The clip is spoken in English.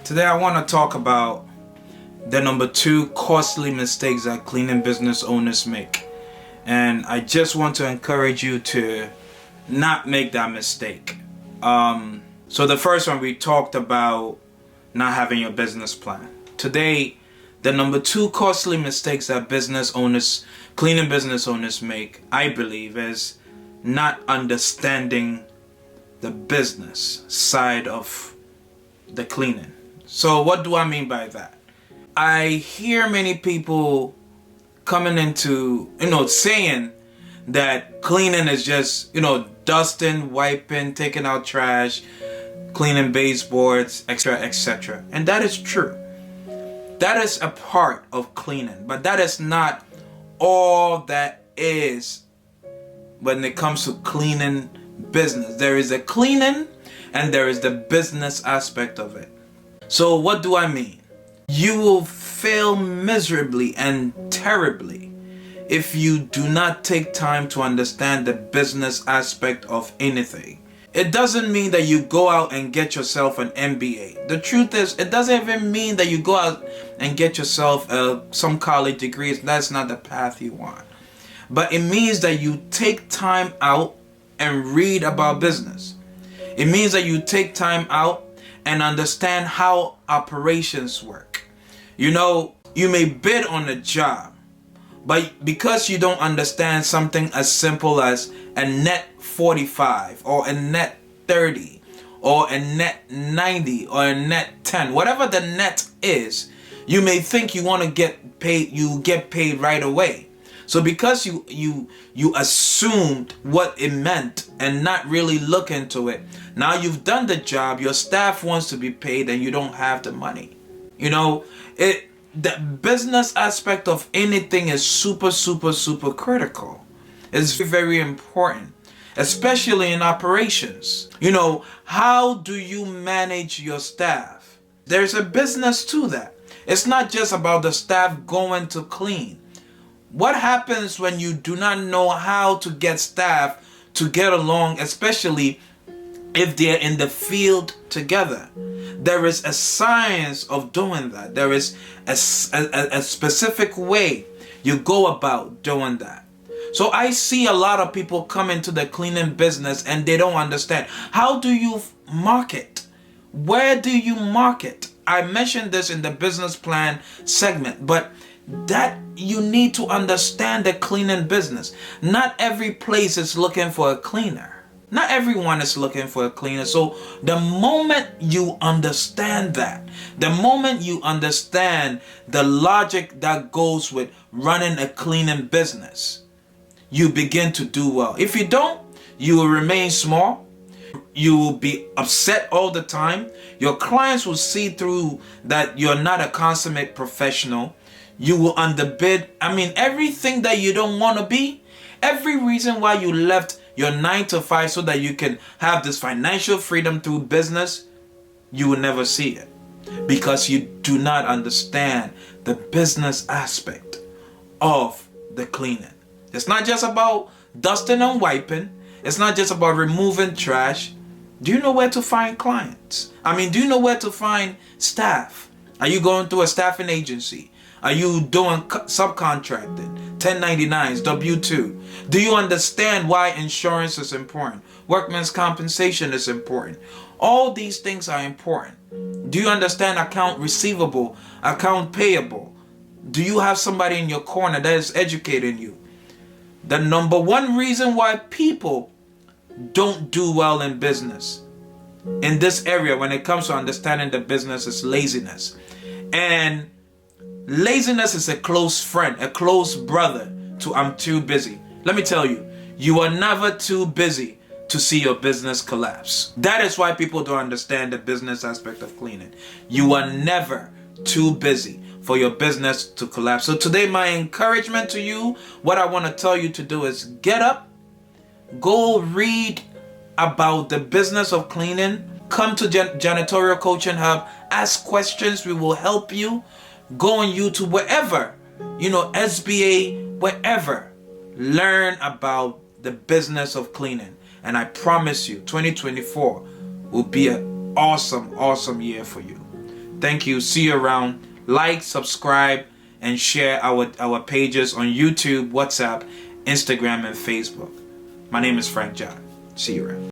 Today I want to talk about the number 2 costly mistakes that cleaning business owners make. And I just want to encourage you to not make that mistake. So the first one, we talked about not having your business plan. Today, the number 2 costly mistakes that cleaning business owners make, I believe, is not understanding the business side of the cleaning. So what do I mean by that? I hear many people coming into, saying that cleaning is just, dusting, wiping, taking out trash, cleaning baseboards, etc. And that is true. That is a part of cleaning, but that is not all that is when it comes to cleaning business. There is a cleaning and there is the business aspect of it. So what do I mean? You will fail miserably and terribly if you do not take time to understand the business aspect of anything. It doesn't mean that you go out and get yourself an MBA. The truth is, it doesn't even mean that you go out and get yourself some college degrees. That's not the path you want. But it means that you take time out and read about business. It means that you take time out and understand how operations work. You may bid on a job, but because you don't understand something as simple as a net 45 or a net 30 or a net 90 or a net 10, whatever the net is, you may think you want to get paid, you get paid right away. So because you assumed what it meant and not really look into it, now you've done the job, your staff wants to be paid and you don't have the money. The business aspect of anything is super critical. It's very important, especially in operations. How do you manage your staff? There's a business to that. It's not just about the staff going to clean. What happens when you do not know how to get staff to get along, especially if they're in the field together? There is a science of doing that. There is a specific way you go about doing that. So I see a lot of people come into the cleaning business and they don't understand. How do you market? Where do you market? I mentioned this in the business plan segment, but that you need to understand the cleaning business. Not every place is looking for a cleaner. Not everyone is looking for a cleaner. So the moment you understand that, the moment you understand the logic that goes with running a cleaning business, you begin to do well. If you don't, you will remain small. You will be upset all the time. Your clients will see through that you're not a consummate professional. You will underbid. Everything that you don't want to be, every reason why you left your 9 to 5 so that you can have this financial freedom through business, you will never see it because you do not understand the business aspect of the cleaning. It's not just about dusting and wiping. It's not just about removing trash. Do you know where to find clients? Do you know where to find staff? Are you going through a staffing agency? Are you doing subcontracting, 1099s, W-2? Do you understand why insurance is important? Workman's compensation is important. All these things are important. Do you understand account receivable, account payable? Do you have somebody in your corner that is educating you? The number 1 reason why people don't do well in business in this area when it comes to understanding the business is laziness. And laziness is a close friend, a close brother to I'm too busy. Let me tell you, you are never too busy to see your business collapse. That is why people don't understand the business aspect of cleaning. You are never too busy for your business to collapse. So today, my encouragement to you, what I want to tell you to do is get up, go read about the business of cleaning, come to Janitorial Coaching Hub, ask questions, we will help you. Go on YouTube, wherever, SBA, wherever. Learn about the business of cleaning. And I promise you, 2024 will be an awesome year for you. Thank you. See you around. Like, subscribe, and share our pages on YouTube, WhatsApp, Instagram, and Facebook. My name is Frank John. See you around.